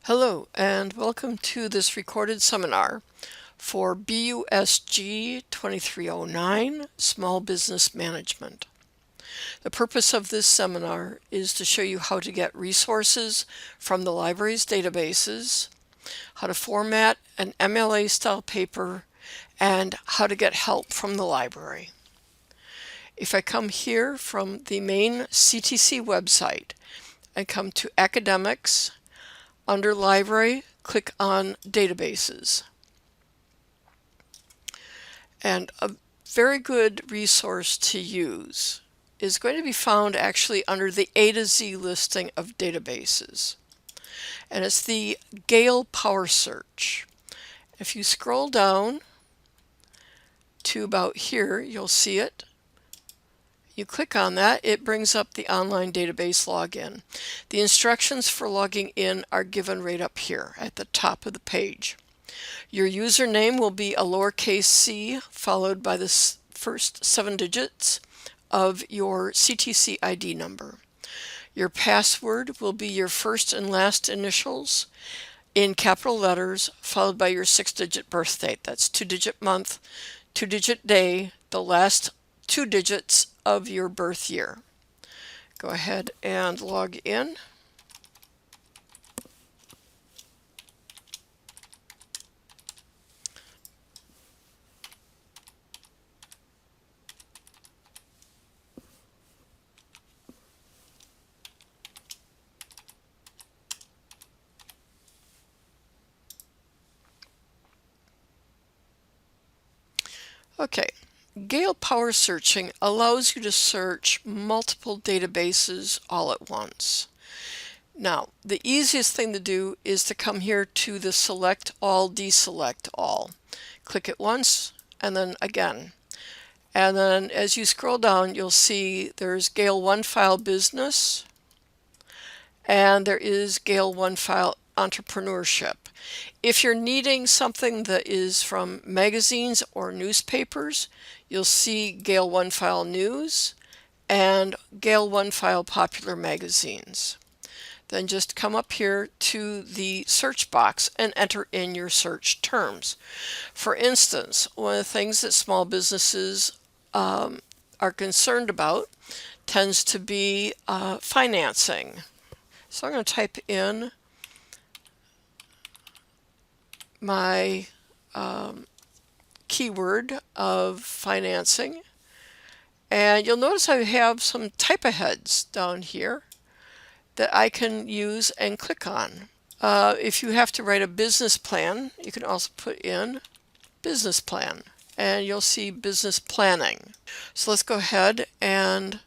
Hello and welcome to this recorded seminar for BUSG 2309 Small Business Management. The purpose of this seminar is to show you how to get resources from the library's databases, how to format an MLA style paper, and how to get help from the library. If I come here from the main CTC website and come to Academics, under Library, click on Databases. And a very good resource to use is going to be found actually under the A to Z listing of databases. And it's the Gale Power Search. If you scroll down to about here, you'll see it. You click on that, it brings up the online database login. The instructions for logging in are given right up here at the top of the page. Your username will be a lowercase c followed by the first 7 digits of your CTC ID number. Your password will be your first and last initials in capital letters followed by your 6-digit birth date. That's 2-digit month, 2-digit day, the last 2 digits of your birth year. Go ahead and log in. Okay. Gale Power Searching allows you to search multiple databases all at once. Now, the easiest thing to do is to come here to the Select All, Deselect All. Click it once and then again. And then as you scroll down, you'll see there's Gale One File Business and there is Gale One File Entrepreneurship. If you're needing something that is from magazines or newspapers, you'll see Gale One File News and Gale One File Popular Magazines. Then just come up here to the search box and enter in your search terms. For instance, one of the things that small businesses are concerned about tends to be financing. So I'm going to type in my keyword of financing, and you'll notice I have some type-aheads down here that I can use and click on. If you have to write a business plan, you can also put in business plan and you'll see business planning. So let's go ahead and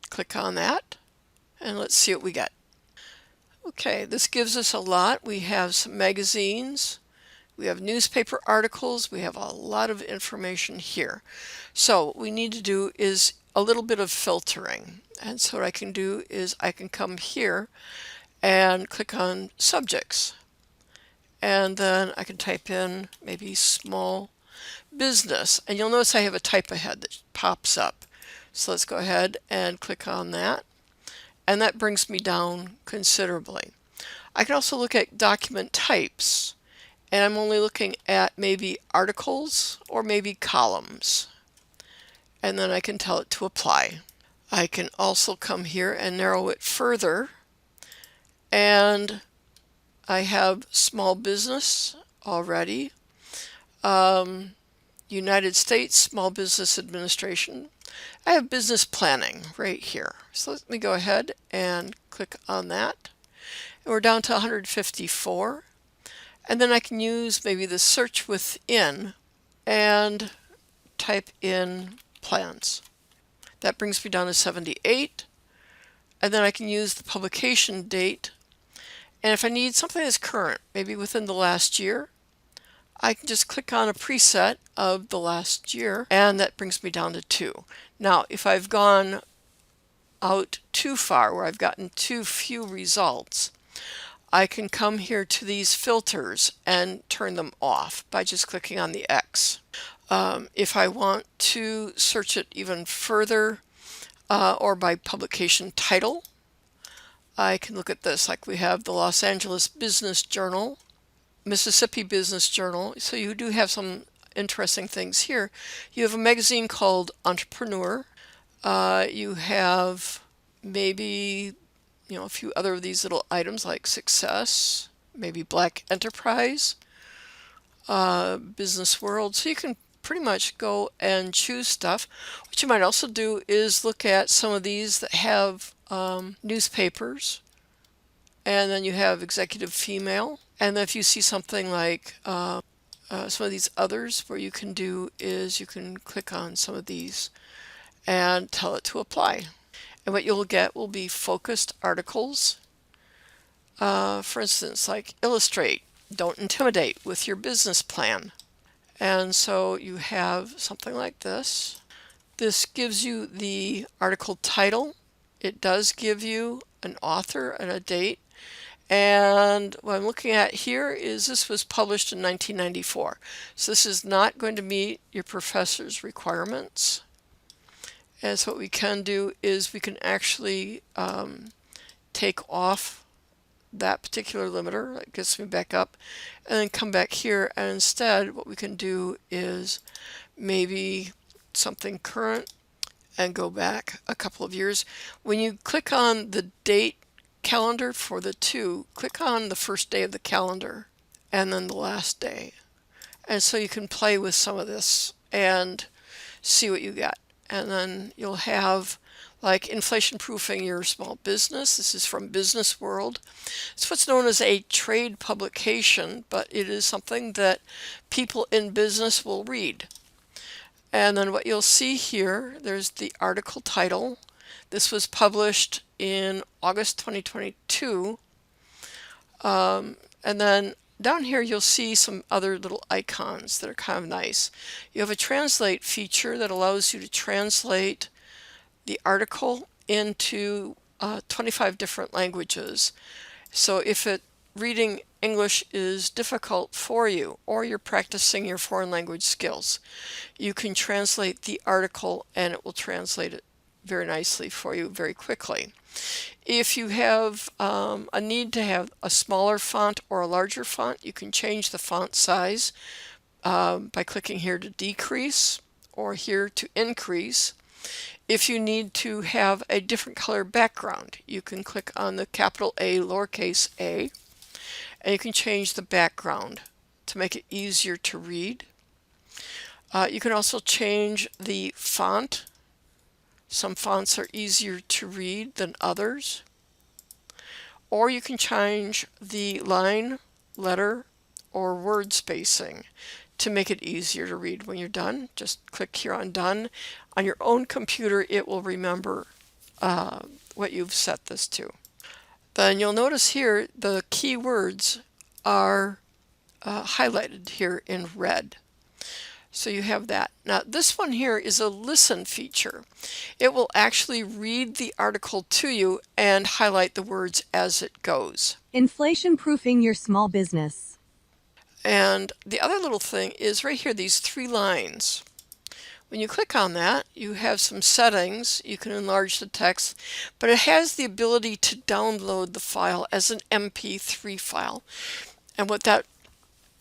click on that and let's see what we get. Okay, this gives us a lot. We have some magazines, we have newspaper articles, we have a lot of information here. So what we need to do is a little bit of filtering. And so what I can do is I can come here and click on subjects. And then I can type in maybe small business. And you'll notice I have a type ahead that pops up. So let's go ahead and click on that. And that brings me down considerably. I can also look at document types. And I'm only looking at maybe articles or maybe columns. And then I can tell it to apply. I can also come here and narrow it further. And I have small business already. United States Small Business Administration. I have business planning right here. So let me go ahead and click on that. And we're down to 154. And then I can use maybe the search within and type in plans. That brings me down to 78. And then I can use the publication date. And if I need something that's current, maybe within the last year, I can just click on a preset of the last year, and that brings me down to 2. Now, if I've gone out too far, where I've gotten too few results, I can come here to these filters and turn them off by just clicking on the X. If I want to search it even further or by publication title, I can look at this, like we have the Los Angeles Business Journal, Mississippi Business Journal. So you do have some interesting things here. You have a magazine called Entrepreneur. You have maybe, a few other of these little items like Success, maybe Black Enterprise, Business World. So you can pretty much go and choose stuff. What you might also do is look at some of these that have newspapers, and then you have Executive Female. And then if you see something like some of these others, what you can do is you can click on some of these and tell it to apply. And what you'll get will be focused articles. For instance, like illustrate, don't intimidate with your business plan. And so you have something like this. This gives you the article title. It does give you an author and a date. And what I'm looking at here is this was published in 1994. So this is not going to meet your professor's requirements. And so what we can do is we can actually take off that particular limiter. That gets me back up, and then come back here, and instead what we can do is maybe something current and go back a couple of years. When you click on the date calendar for the two, click on the first day of the calendar and then the last day. And so you can play with some of this and see what you get. And then you'll have like inflation proofing your small business. This is from Business World. It's what's known as a trade publication, but it is something that people in business will read. And then what you'll see here, there's the article title. This was published in August 2022. And then down here you'll see some other little icons that are kind of nice. You have a translate feature that allows you to translate the article into 25 different languages. So if reading English is difficult for you, or you're practicing your foreign language skills, you can translate the article and it will translate it very nicely for you very quickly. If you have a need to have a smaller font or a larger font, you can change the font size by clicking here to decrease or here to increase. If you need to have a different color background, you can click on the capital A, lowercase a, and you can change the background to make it easier to read. You can also change the font. Some fonts are easier to read than others. Or you can change the line, letter, or word spacing to make it easier to read. When you're done, just click here on done. On your own computer, it will remember what you've set this to. Then you'll notice here the keywords are highlighted here in red. So you have that. Now this one here is a listen feature. It will actually read the article to you and highlight the words as it goes. Inflation proofing your small business. And the other little thing is right here, these three lines. When you click on that, you have some settings. You can enlarge the text, but it has the ability to download the file as an MP3 file. And what that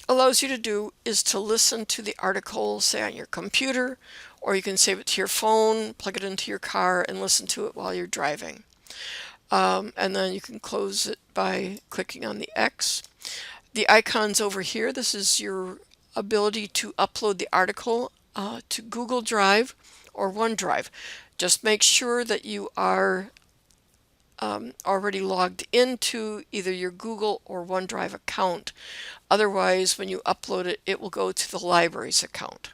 allows you to do is to listen to the article, say on your computer, or you can save it to your phone, plug it into your car, and listen to it while you're driving. And then you can close it by clicking on the X. The icons over here, this is your ability to upload the article to Google Drive or OneDrive. Just make sure that you are already logged into either your Google or OneDrive account. Otherwise, when you upload it, it will go to the library's account.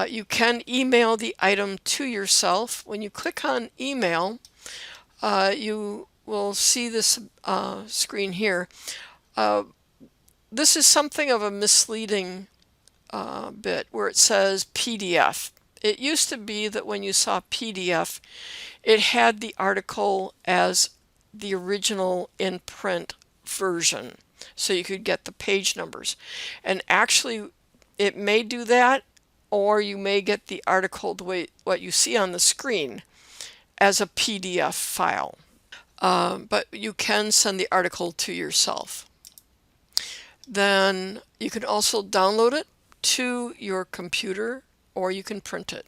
You can email the item to yourself. When you click on email, you will see this screen here. This is something of a misleading bit where it says PDF. It used to be that when you saw PDF, it had the article as the original in print version, so you could get the page numbers. And actually, it may do that, or you may get the article the way what you see on the screen as a PDF file. but you can send the article to yourself. Then you can also download it to your computer or you can print it.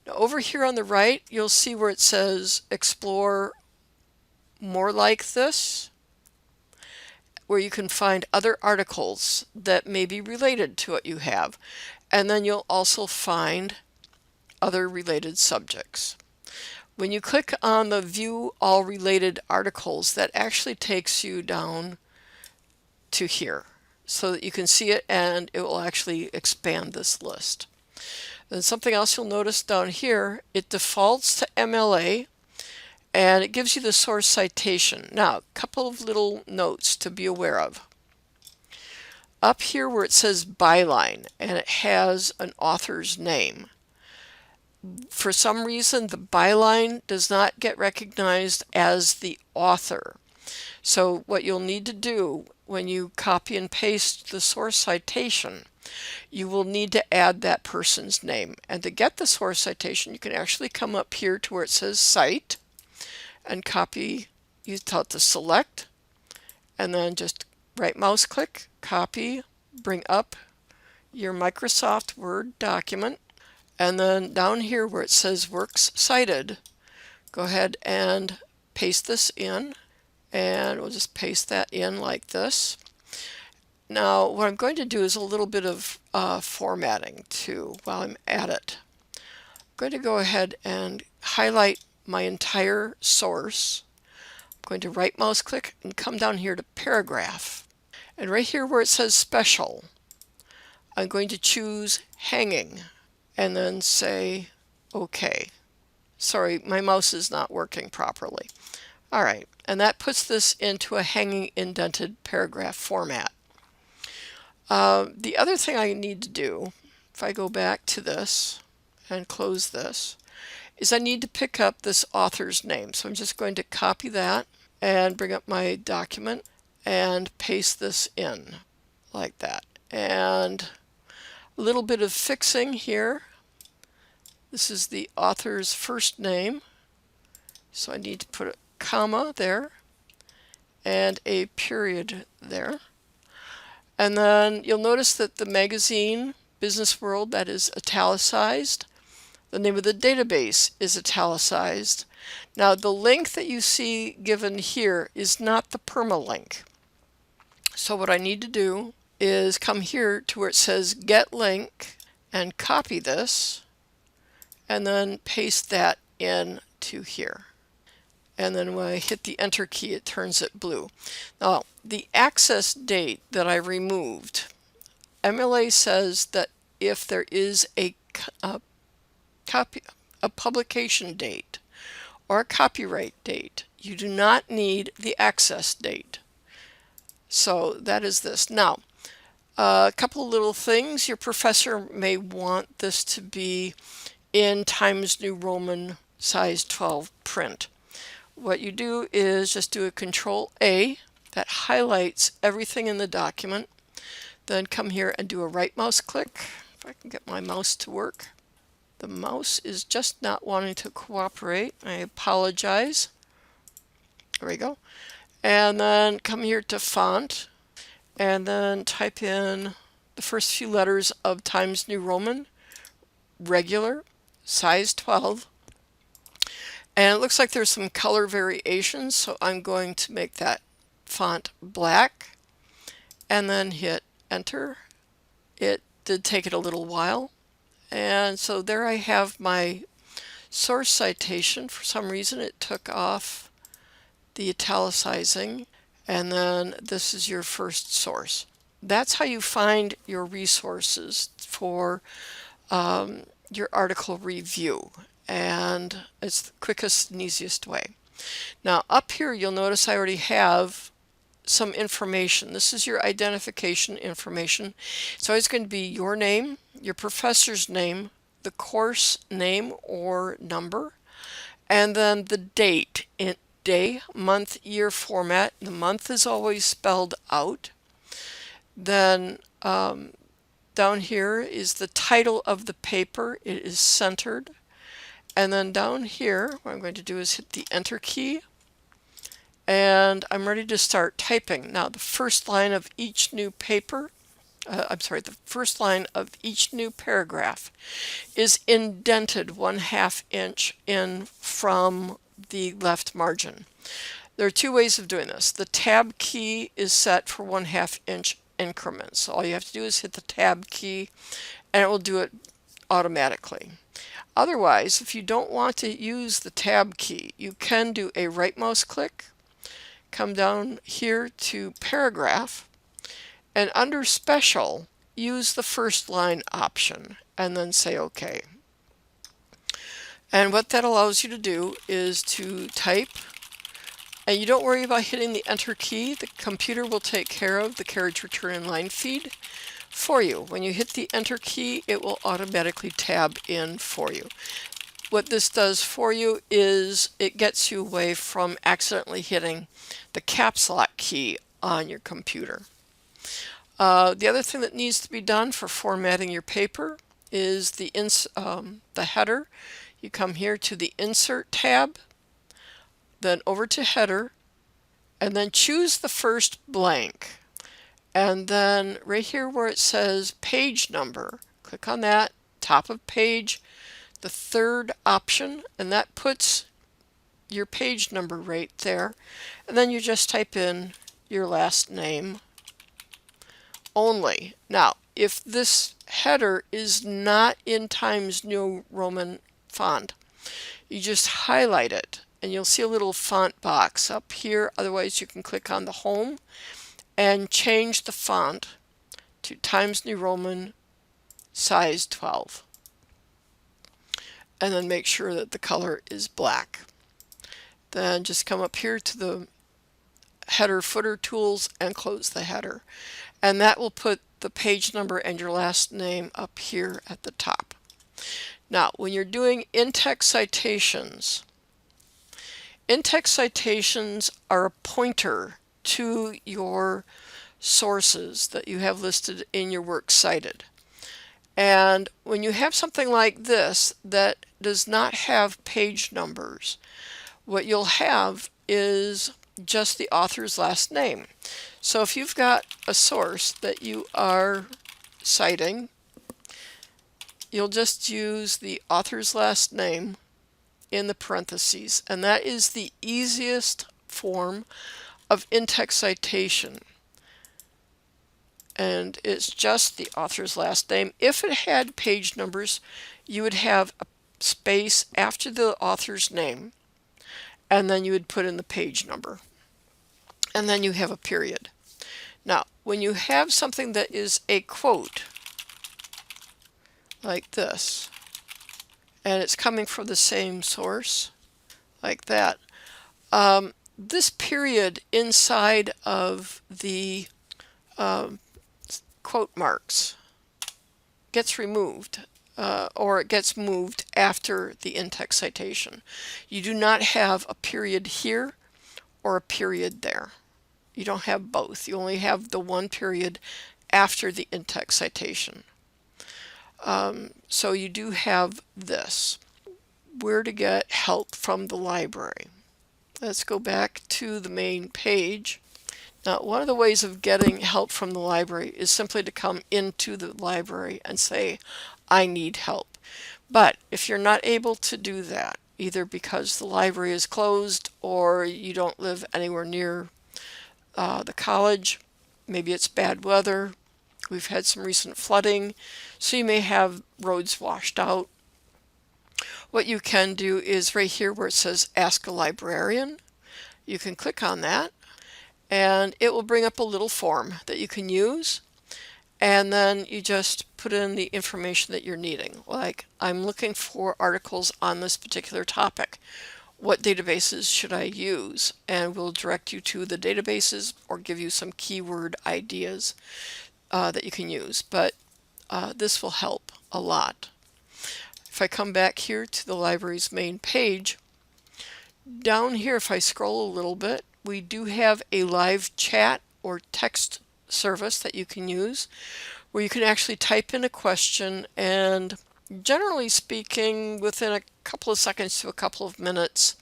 Now over here on the right, you'll see where it says explore more like this, where you can find other articles that may be related to what you have. And then you'll also find other related subjects. When you click on the view all related articles, that actually takes you down to here so that you can see it, and it will actually expand this list. And something else you'll notice down here, it defaults to MLA and it gives you the source citation. Now, a couple of little notes to be aware of. Up here where it says byline and it has an author's name, for some reason the byline does not get recognized as the author. So what you'll need to do when you copy and paste the source citation, you will need to add that person's name. And to get the source citation, you can actually come up here to where it says cite and copy. You tell it to select and then just right mouse click, copy, bring up your Microsoft Word document, and then down here where it says works cited, go ahead and paste this in, and we'll just paste that in like this. Now what I'm going to do is a little bit of formatting too while I'm at it. I'm going to go ahead and highlight my entire source. I'm going to right mouse click and come down here to paragraph. And right here where it says special, I'm going to choose hanging and then say OK. Sorry, my mouse is not working properly. All right, and that puts this into a hanging indented paragraph format. The other thing I need to do, if I go back to this and close this, is I need to pick up this author's name. So I'm just going to copy that and bring up my document and paste this in like that. And a little bit of fixing here. This is the author's first name. So I need to put a comma there and a period there. And then you'll notice that the magazine, Business World, that is italicized. The name of the database is italicized. Now the link that you see given here is not the permalink. So what I need to do is come here to where it says get link and copy this and then paste that in to here. And then when I hit the enter key, it turns it blue. Now the access date that I removed, MLA says that if there is a publication date or a copyright date, you do not need the access date. So that is this. Now, a couple little things. Your professor may want this to be in Times New Roman size 12 print. What you do is just do a Control A that highlights everything in the document. Then come here and do a right mouse click. If I can get my mouse to work. The mouse is just not wanting to cooperate. I apologize. There we go. And then come here to font and then type in the first few letters of Times New Roman, regular, size 12. And it looks like there's some color variations, so I'm going to make that font black and then hit enter. It did take it a little while. And so there I have my source citation. For some reason it took off the italicizing, and then this is your first source. That's how you find your resources for your article review, and it's the quickest and easiest way. Now up here you'll notice I already have some information. This is your identification information. So it's going to be your name, your professor's name, the course name or number, and then the date in day, month, year format. The month is always spelled out. Then down here is the title of the paper. It is centered. And then down here, what I'm going to do is hit the enter key and I'm ready to start typing. Now the first line of each new the first line of each new paragraph is indented 1/2 inch in from the left margin. There are two ways of doing this. The tab key is set for 1/2 inch increments. So all you have to do is hit the tab key and it will do it automatically. Otherwise, if you don't want to use the tab key, you can do a right mouse click, come down here to paragraph, and under special, use the first line option and then say OK. And what that allows you to do is to type, and you don't worry about hitting the enter key. The computer will take care of the carriage return and line feed for you. When you hit the enter key, it will automatically tab in for you. What this does for you is it gets you away from accidentally hitting the caps lock key on your computer. The other thing that needs to be done for formatting your paper is the header. You come here to the Insert tab, then over to Header, and then choose the first blank. And then right here where it says Page Number, click on that, top of page, the third option, and that puts your page number right there. And then you just type in your last name only. Now, if this header is not in Times New Roman font, you just highlight it and you'll see a little font box up here. Otherwise, you can click on the home and change the font to Times New Roman size 12. And then make sure that the color is black. Then just come up here to the header footer tools and close the header. And that will put the page number and your last name up here at the top. Now, when you're doing in-text citations are a pointer to your sources that you have listed in your works cited. And when you have something like this that does not have page numbers, what you'll have is just the author's last name. So if you've got a source that you are citing, you'll just use the author's last name in the parentheses, and that is the easiest form of in-text citation. And it's just the author's last name. If it had page numbers, you would have a space after the author's name, and then you would put in the page number, and then you have a period. Now, when you have something that is a quote, like this, and it's coming from the same source, like that, this period inside of the quote marks gets removed, or it gets moved after the in-text citation. You do not have a period here or a period there. You don't have both. You only have the one period after the in-text citation. So you do have this. Where to get help from the library. Let's go back to the main page. Now, one of the ways of getting help from the library is simply to come into the library and say, I need help. But if you're not able to do that, either because the library is closed or you don't live anywhere near the college, maybe it's bad weather, we've had some recent flooding, so you may have roads washed out. What you can do is right here where it says Ask a Librarian, you can click on that and it will bring up a little form that you can use, and then you just put in the information that you're needing. Like, I'm looking for articles on this particular topic. What databases should I use? And we'll direct you to the databases or give you some keyword ideas that you can use. But this will help a lot. If I come back here to the library's main page, down here, if I scroll a little bit, we do have a live chat or text service that you can use where you can actually type in a question, and generally speaking, within a couple of seconds to a couple of minutes,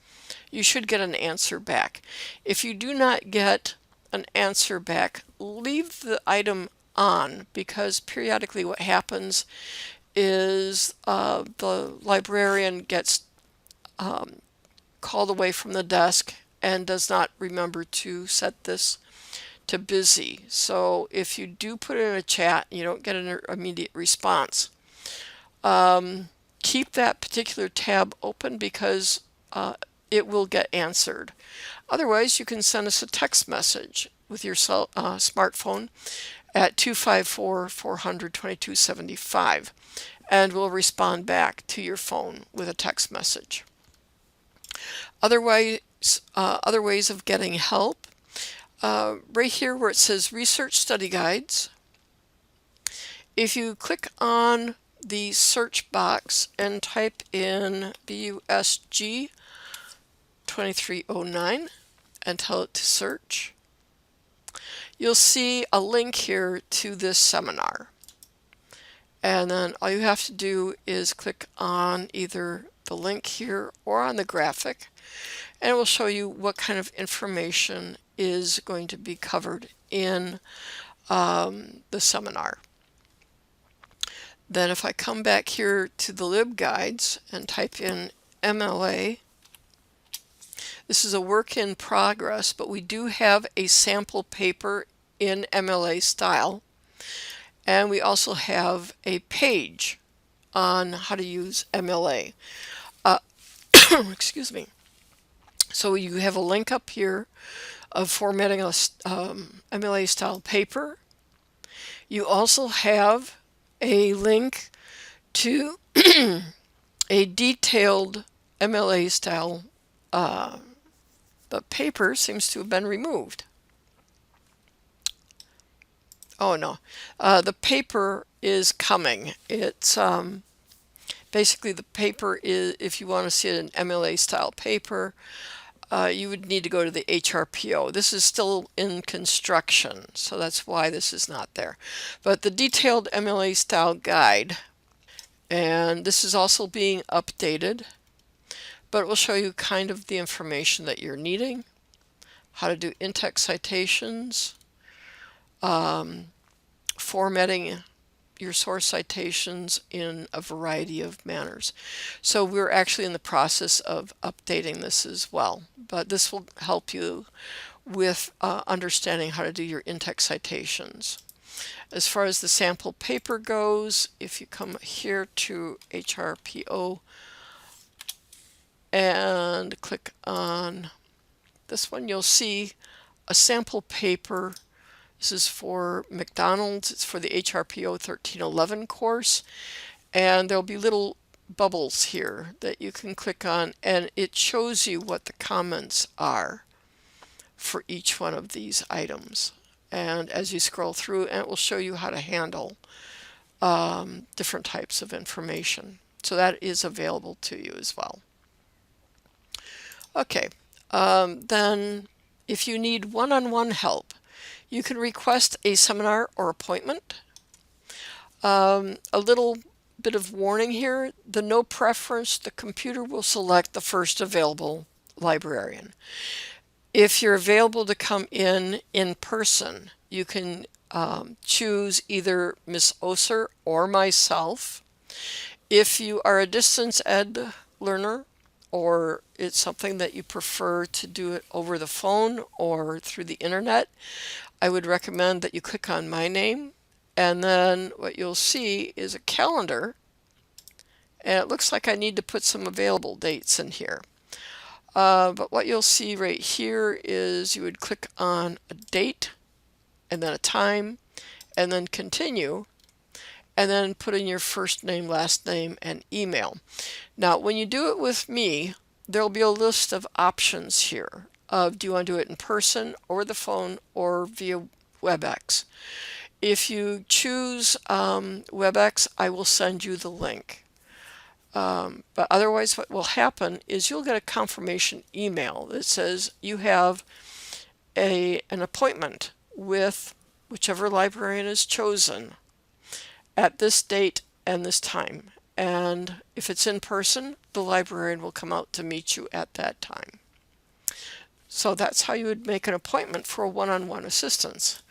you should get an answer back. If you do not get an answer back, leave the item on, because periodically what happens is the librarian gets called away from the desk and does not remember to set this to busy. So if you do put it in a chat, you don't get an immediate response. Keep that particular tab open, because it will get answered. Otherwise, you can send us a text message with your smartphone at 254-400-2275, and we'll respond back to your phone with a text message. Other ways of getting help, right here where it says Research Study Guides, if you click on the search box and type in BUSG 2309 and tell it to search, you'll see a link here to this seminar. And then all you have to do is click on either the link here or on the graphic, and it will show you what kind of information is going to be covered in the seminar. Then if I come back here to the LibGuides and type in MLA, this is a work in progress, but we do have a sample paper in MLA style. And we also have a page on how to use MLA. Excuse me. So you have a link up here of formatting a MLA style paper. You also have a link to a detailed MLA style. The paper seems to have been removed. Oh no, the paper is coming. It's basically, the paper is, if you want to see an MLA style paper, you would need to go to the HRPO. This is still in construction, so that's why this is not there. But the detailed MLA style guide, and this is also being updated, but it will show you kind of the information that you're needing, how to do in-text citations, formatting your source citations in a variety of manners. So we're actually in the process of updating this as well, but this will help you with understanding how to do your in-text citations. As far as the sample paper goes, if you come here to HRPO and click on this one, you'll see a sample paper. This is for McDonald's. It's for the HRPO 1311 course, and there'll be little bubbles here that you can click on, and it shows you what the comments are for each one of these items. And as you scroll through, and it will show you how to handle different types of information. So that is available to you as well. Okay, then if you need one-on-one help, you can request a seminar or appointment. A little bit of warning here, the no preference, the computer will select the first available librarian. If you're available to come in person, you can choose either Miss Oser or myself. If you are a distance ed learner, or it's something that you prefer to do it over the phone or through the internet, I would recommend that you click on my name, and then what you'll see is a calendar, and it looks like I need to put some available dates in here. But what you'll see right here is you would click on a date and then a time and then continue, and then put in your first name, last name, and email. Now, when you do it with me, there'll be a list of options here of do you want to do it in person, over the phone, or via WebEx. If you choose WebEx, I will send you the link. But otherwise, what will happen is you'll get a confirmation email that says you have an appointment with whichever librarian is chosen at this date and this time. And if it's in person, the librarian will come out to meet you at that time. So that's how you would make an appointment for a one-on-one assistance.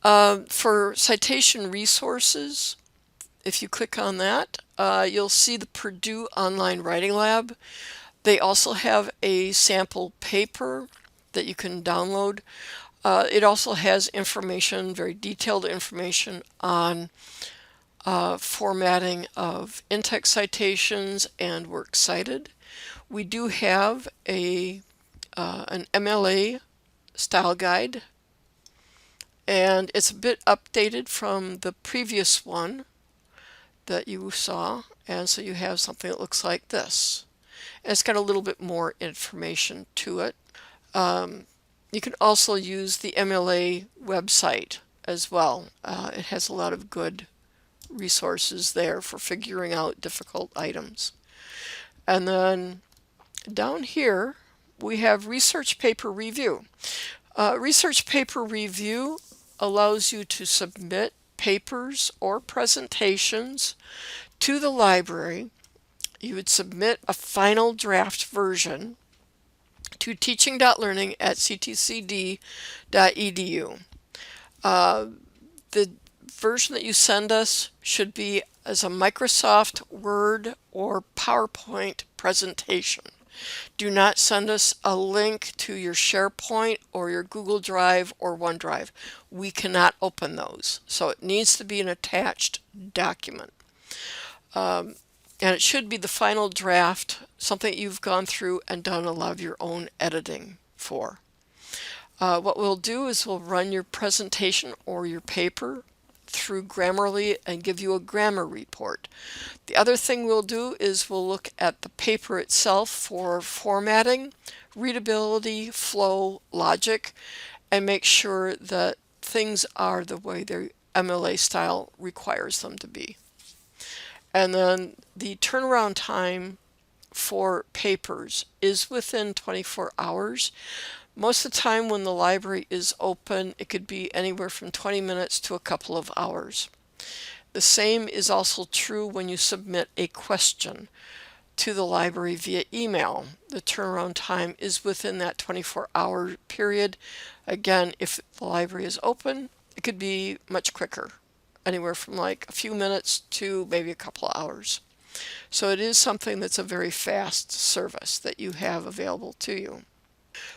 For citation resources, if you click on that, you'll see the Purdue Online Writing Lab. They also have a sample paper that you can download. It also has information, very detailed information on formatting of in-text citations and works cited. We do have an MLA style guide, and it's a bit updated from the previous one that you saw, and so you have something that looks like this. And it's got a little bit more information to it. You can also use the MLA website as well. It has a lot of good resources there for figuring out difficult items. And then down here, we have research paper review. Research paper review allows you to submit papers or presentations to the library. You would submit a final draft version to teaching.learning@ctcd.edu. The version that you send us should be as a Microsoft Word or PowerPoint presentation. Do not send us a link to your SharePoint or your Google Drive or OneDrive. We cannot open those. So it needs to be an attached document. And it should be the final draft, something you've gone through and done a lot of your own editing for. What we'll do is we'll run your presentation or your paper through Grammarly and give you a grammar report. The other thing we'll do is we'll look at the paper itself for formatting, readability, flow, logic, and make sure that things are the way their MLA style requires them to be. And then the turnaround time for papers is within 24 hours. Most of the time when the library is open, it could be anywhere from 20 minutes to a couple of hours. The same is also true when you submit a question to the library via email. The turnaround time is within that 24-hour period. Again, if the library is open, it could be much quicker, anywhere from like a few minutes to maybe a couple of hours. So it is something that's a very fast service that you have available to you.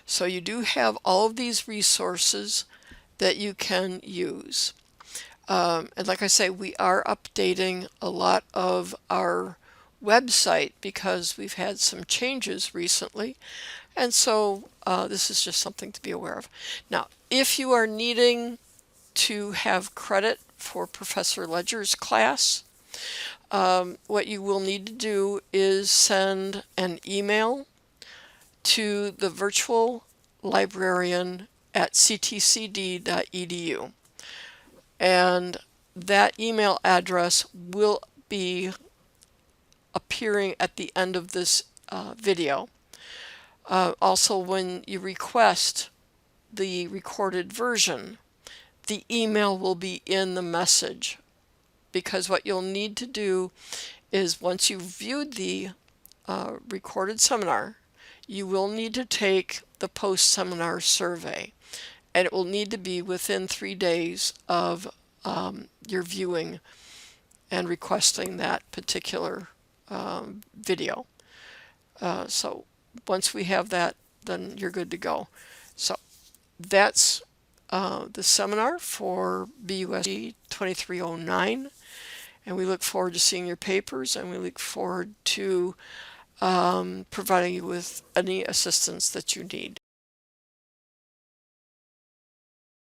So you do have all of these resources that you can use. And like I say, we are updating a lot of our website because we've had some changes recently. And so this is just something to be aware of. Now, if you are needing to have credit for Professor Ledger's class, what you will need to do is send an email to the virtual librarian at ctcd.edu. And that email address will be appearing at the end of this video. Also, when you request the recorded version, the email will be in the message, because what you'll need to do is once you've viewed the recorded seminar, you will need to take the post-seminar survey, and it will need to be within 3 days of your viewing and requesting that particular video. So once we have that, then you're good to go. So that's the seminar for BUSG 2309, and we look forward to seeing your papers, and we look forward to providing you with any assistance that you need.